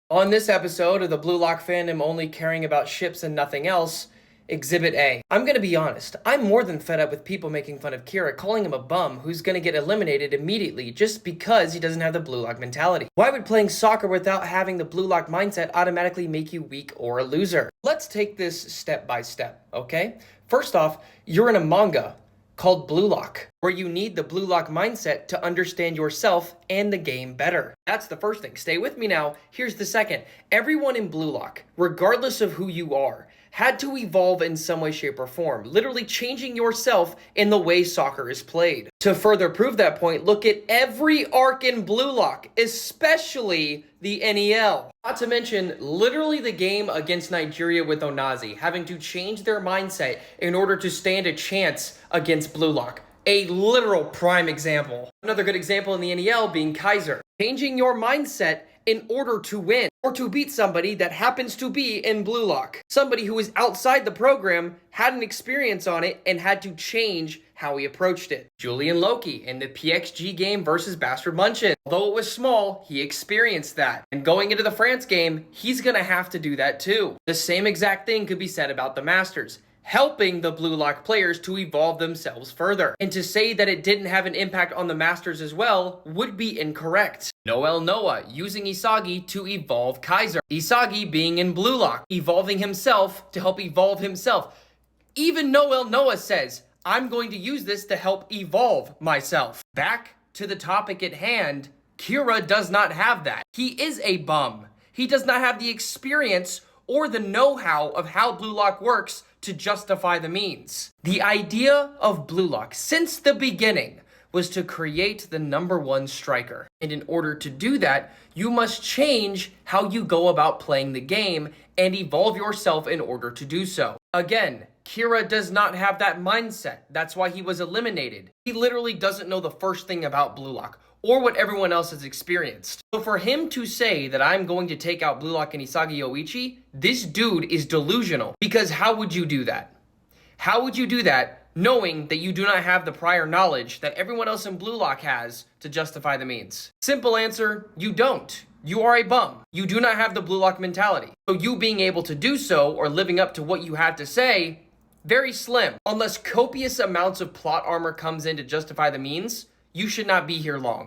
On this episode of the Blue Lock fandom only caring about ships and nothing else, Exhibit A. I'm gonna be honest, I'm more than fed up with people making fun of Kira, calling him a bum who's gonna get eliminated immediately just because he doesn't have the Blue Lock mentality. Why would playing soccer without having the Blue Lock mindset automatically make you weak or a loser? Let's take this step by step, okay? First off, you're in a manga called Blue Lock, where you need the Blue Lock mindset to understand yourself and the game better. That's the first thing. Stay with me now. Here's the second. Everyone in Blue Lock, regardless of who you are, had to evolve in some way, shape, or form, literally changing yourself in the way soccer is played. To further prove that point, look at every arc in Blue Lock, especially the NEL. Not to mention, literally the game against Nigeria with Onazi, having to change their mindset in order to stand a chance against Blue Lock. A literal prime example. Another good example in the NEL being Kaiser. Changing your mindset in order to win or to beat somebody that happens to be in Blue Lock. Somebody who is outside the program, had an experience on it, and had to change how he approached it. Julian Loki in the PXG game versus Bastard Munchin. Although it was small, he experienced that. And going into the France game, he's gonna have to do that too. The same exact thing could be said about the Masters, helping the Blue Lock players to evolve themselves further. And to say that it didn't have an impact on the Masters as well would be incorrect. Noel Noah using Isagi to evolve Kaiser. Isagi being in Blue Lock, evolving himself to help evolve himself. Even Noel Noah says, I'm going to use this to help evolve myself. Back to the topic at hand, Kira does not have that. He is a bum. He does not have the experience or the know-how of how Blue Lock works to justify the means. The idea of Blue Lock since the beginning was to create the #1 striker. And in order to do that, you must change how you go about playing the game and evolve yourself in order to do so. Again, Kira does not have that mindset. That's why he was eliminated. He literally doesn't know the first thing about Blue Lock or what everyone else has experienced. So for him to say that I'm going to take out Blue Lock and Isagi Yoichi, this dude is delusional. Because how would you do that? How would you do that knowing that you do not have the prior knowledge that everyone else in Blue Lock has to justify the means? Simple answer, you don't. You are a bum. You do not have the Blue Lock mentality. So you being able to do so or living up to what you have to say, very slim. Unless copious amounts of plot armor comes in to justify the means, you should not be here long.